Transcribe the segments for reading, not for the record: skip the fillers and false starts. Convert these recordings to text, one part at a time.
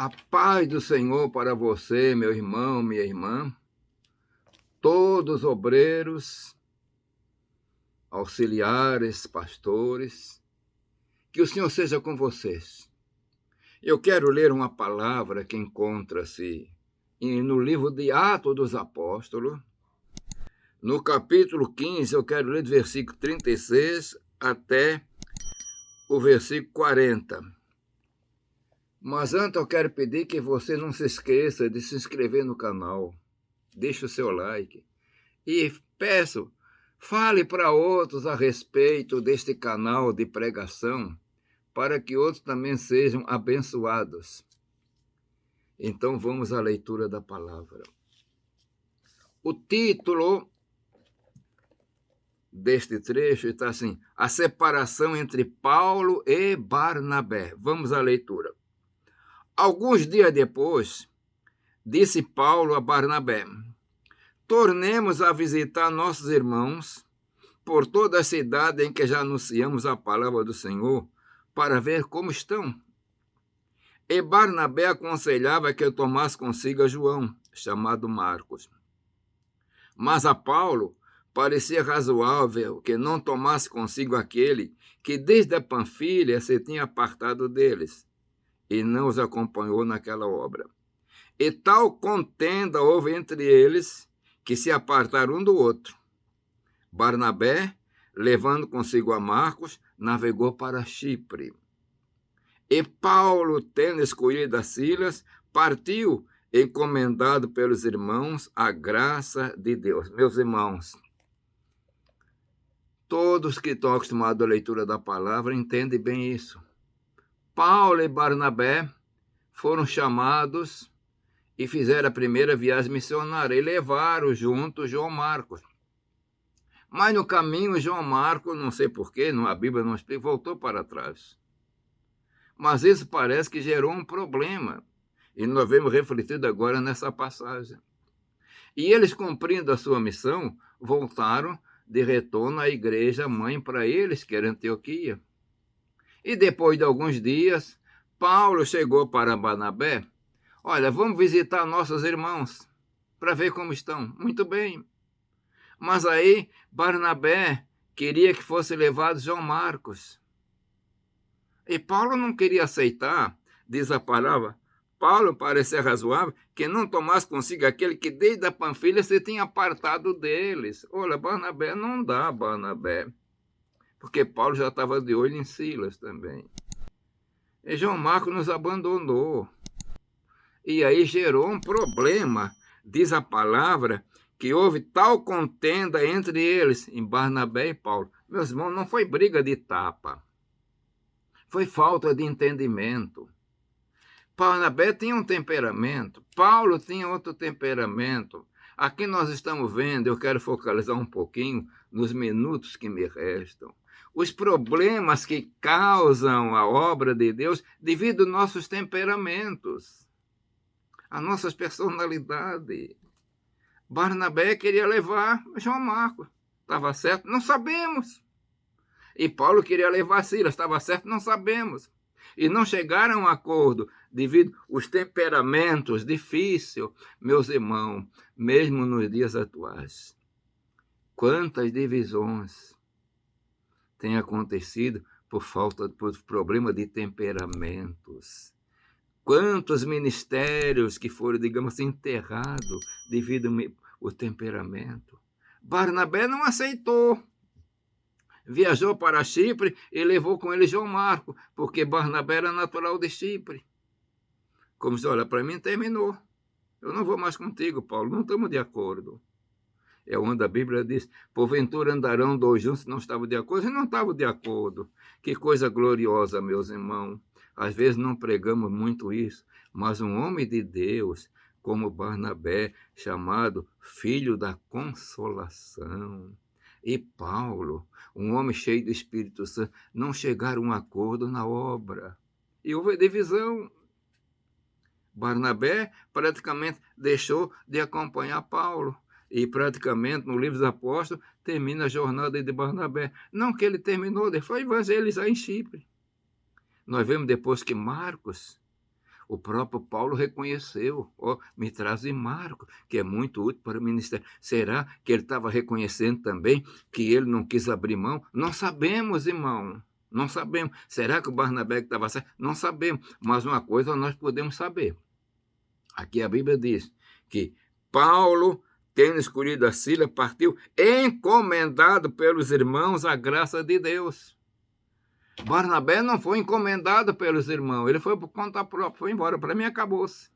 A paz do Senhor para você, meu irmão, minha irmã, todos os obreiros, auxiliares, pastores, que o Senhor seja com vocês. Eu quero ler uma palavra que encontra-se no livro de Atos dos Apóstolos, no capítulo 15, eu quero ler do versículo 36 até o versículo 40. Mas antes eu quero pedir que você não se esqueça de se inscrever no canal. Deixe o seu like. E peço, fale para outros a respeito deste canal de pregação, para que outros também sejam abençoados. Então vamos à leitura da palavra. O título deste trecho está assim: a separação entre Paulo e Barnabé. Vamos à leitura. Alguns dias depois, disse Paulo a Barnabé: tornemos a visitar nossos irmãos por toda a cidade em que já anunciamos a palavra do Senhor, para ver como estão. E Barnabé aconselhava que eu tomasse consigo a João, chamado Marcos. Mas a Paulo parecia razoável que não tomasse consigo aquele que desde a Panfilha se tinha apartado deles, e não os acompanhou naquela obra. E tal contenda houve entre eles, que se apartaram um do outro. Barnabé, levando consigo a Marcos, navegou para Chipre. E Paulo, tendo escolhido a Silas, partiu, encomendado pelos irmãos à graça de Deus. Meus irmãos, todos que estão acostumados à leitura da palavra entendem bem isso. Paulo e Barnabé foram chamados e fizeram a primeira viagem missionária e levaram junto João Marcos. Mas no caminho, João Marcos, não sei porquê, a Bíblia não explica, voltou para trás. Mas isso parece que gerou um problema, e nós vemos refletido agora nessa passagem. E eles, cumprindo a sua missão, voltaram de retorno à igreja mãe para eles, que era Antioquia. E depois de alguns dias, Paulo chegou para Barnabé: olha, vamos visitar nossos irmãos para ver como estão. Muito bem. Mas aí Barnabé queria que fosse levado João Marcos. E Paulo não queria aceitar, diz a palavra. Paulo parecia razoável que não tomasse consigo aquele que desde a Panfilha se tinha apartado deles. Olha, Barnabé, não dá, Barnabé. Porque Paulo já estava de olho em Silas também. E João Marcos nos abandonou. E aí gerou um problema. Diz a palavra que houve tal contenda entre eles, em Barnabé e Paulo. Meus irmãos, não foi briga de tapa. Foi falta de entendimento. Barnabé tinha um temperamento. Paulo tinha outro temperamento. Aqui nós estamos vendo, eu quero focalizar um pouquinho nos minutos que me restam, os problemas que causam a obra de Deus devido aos nossos temperamentos, às nossas personalidades. Barnabé queria levar João Marcos. Estava certo? Não sabemos. E Paulo queria levar Silas. Estava certo? Não sabemos. E não chegaram a um acordo devido aos temperamentos difíceis, meus irmãos, mesmo nos dias atuais. Quantas divisões têm acontecido por problema de temperamentos. Quantos ministérios que foram, digamos assim, enterrados devido ao temperamento. Barnabé não aceitou. Viajou para Chipre e levou com ele João Marcos, porque Barnabé era natural de Chipre. Como se, olha, para mim terminou. Eu não vou mais contigo, Paulo, não estamos de acordo. É onde a Bíblia diz: porventura andarão dois juntos, não estavam de acordo. E não estavam de acordo. Que coisa gloriosa, meus irmãos. Às vezes não pregamos muito isso, mas um homem de Deus, como Barnabé, chamado filho da consolação, e Paulo, um homem cheio do Espírito Santo, não chegaram a um acordo na obra. E houve divisão. Barnabé praticamente deixou de acompanhar Paulo. E praticamente no livro dos Apóstolos termina a jornada de Barnabé. Não que ele terminou, ele foi evangelizar em Chipre. Nós vemos depois que Marcos, O próprio Paulo reconheceu, me trazem Marcos, que é muito útil para o ministério. Será que ele estava reconhecendo também que ele não quis abrir mão? Não sabemos, irmão. Não sabemos. Será que o Barnabé estava certo? Não sabemos. Mas uma coisa nós podemos saber. Aqui a Bíblia diz que Paulo, tendo escolhido a Síria, partiu encomendado pelos irmãos à graça de Deus. Barnabé não foi encomendado pelos irmãos, ele foi por conta própria, foi embora, para mim acabou-se.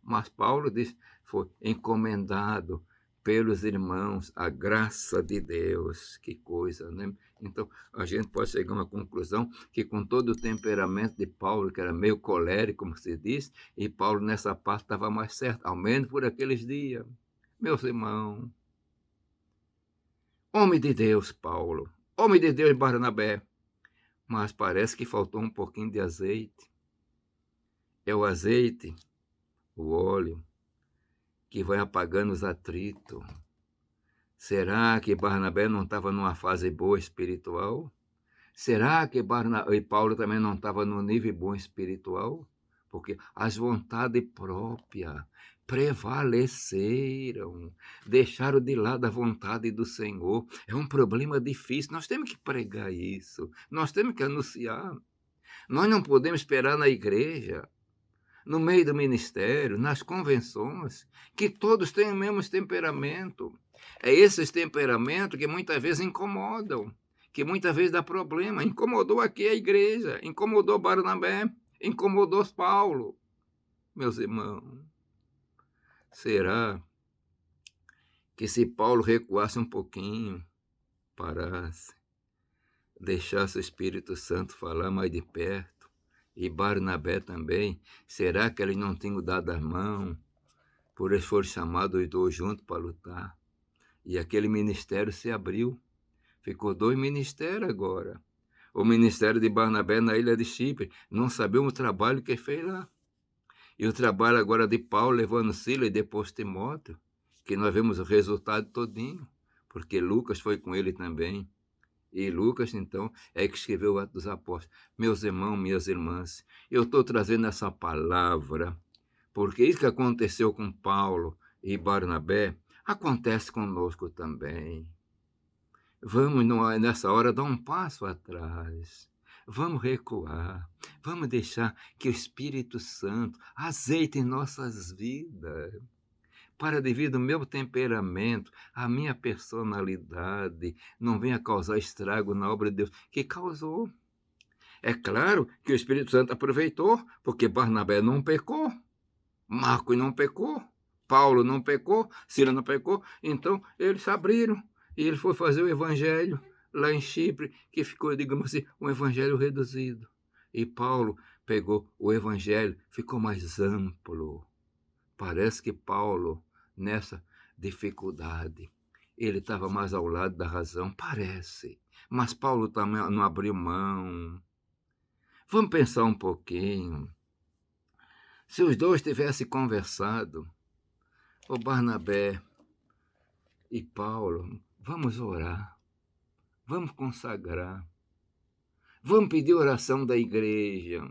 Mas Paulo diz, foi encomendado pelos irmãos a graça de Deus. Que coisa, né? Então, a gente pode chegar a uma conclusão que com todo o temperamento de Paulo, que era meio colérico, como se diz, e Paulo nessa parte estava mais certo, ao menos por aqueles dias. Meus irmãos, homem de Deus, Paulo, homem de Deus, Barnabé, mas parece que faltou um pouquinho de azeite. É o azeite, o óleo, que vai apagando os atritos. Será que Barnabé não estava numa fase boa espiritual? Será que Paulo também não estava num nível bom espiritual? Porque as vontades próprias prevaleceram, deixaram de lado a vontade do Senhor. É um problema difícil, nós temos que pregar isso, nós temos que anunciar. Nós não podemos esperar na igreja, no meio do ministério, nas convenções, que todos tenham o mesmo temperamento. É esses temperamentos que muitas vezes incomodam, que muitas vezes dá problema. Incomodou aqui a igreja, incomodou Barnabé, incomodou Paulo. Meus irmãos, será que se Paulo recuasse um pouquinho, parasse, deixasse o Espírito Santo falar mais de perto, e Barnabé também, será que eles não tinham dado as mãos, por eles foram chamados os dois juntos para lutar? E aquele ministério se abriu. Ficou 2 ministérios agora. O ministério de Barnabé na ilha de Chipre, não sabemos o trabalho que fez lá. E o trabalho agora de Paulo levando Silas e depois Timóteo, que nós vemos o resultado todinho, porque Lucas foi com ele também. E Lucas, então, é que escreveu o Atos dos Apóstolos. Meus irmãos, minhas irmãs, eu estou trazendo essa palavra, porque isso que aconteceu com Paulo e Barnabé, acontece conosco também. Vamos, nessa hora, dar um passo atrás. Vamos recuar. Vamos deixar que o Espírito Santo azeite em nossas vidas. Para, devido ao meu temperamento, a minha personalidade, não venha causar estrago na obra de Deus, que causou. É claro que o Espírito Santo aproveitou, porque Barnabé não pecou, Marcos não pecou, Paulo não pecou, Silas não pecou, então eles se abriram. E ele foi fazer o evangelho lá em Chipre, que ficou, digamos assim, um evangelho reduzido. E Paulo pegou o evangelho, ficou mais amplo. Parece que Paulo, nessa dificuldade, ele estava mais ao lado da razão, parece. Mas Paulo também não abriu mão. Vamos pensar um pouquinho. Se os dois tivessem conversado, o Barnabé e Paulo, vamos orar, vamos consagrar, vamos pedir oração da igreja.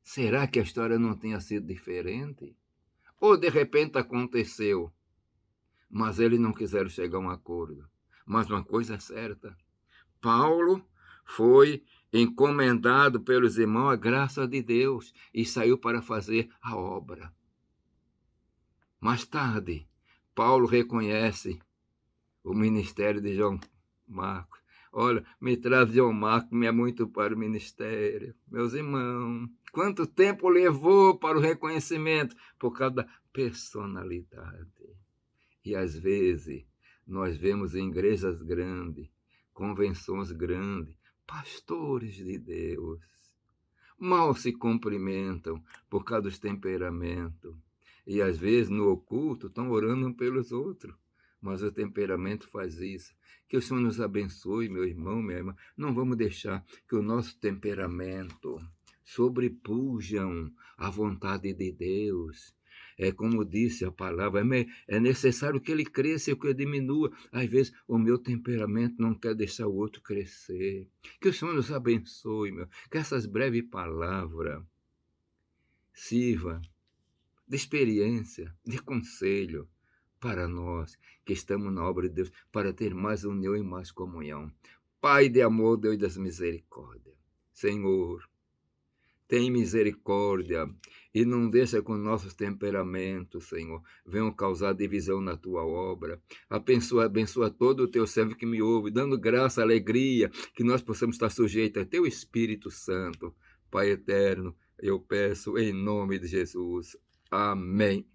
Será que a história não tenha sido diferente? Ou de repente aconteceu, mas eles não quiseram chegar a um acordo. Mas uma coisa é certa, Paulo foi encomendado pelos irmãos à graça de Deus e saiu para fazer a obra. Mais tarde, Paulo reconhece o ministério de João Marcos. Olha, me traz João Marcos, me é muito para o ministério. Meus irmãos, quanto tempo levou para o reconhecimento? Por causa da personalidade. E às vezes, nós vemos em igrejas grandes, convenções grandes, pastores de Deus, mal se cumprimentam por causa dos temperamentos. E às vezes, no oculto, estão orando um pelos outros. Mas o temperamento faz isso. Que o Senhor nos abençoe, meu irmão, minha irmã. Não vamos deixar que o nosso temperamento sobrepujam a vontade de Deus. É como disse a palavra, é necessário que ele cresça e que eu diminua. Às vezes o meu temperamento não quer deixar o outro crescer. Que o Senhor nos abençoe, meu. Que essas breves palavras sirva de experiência, de conselho para nós que estamos na obra de Deus, para ter mais união e mais comunhão. Pai de amor, Deus das misericórdias, Senhor, tem misericórdia e não deixa com nossos temperamentos, Senhor, venham causar divisão na tua obra. Abençoa todo o teu servo que me ouve, dando graça, alegria, que nós possamos estar sujeitos a teu Espírito Santo. Pai eterno, eu peço em nome de Jesus. Amém.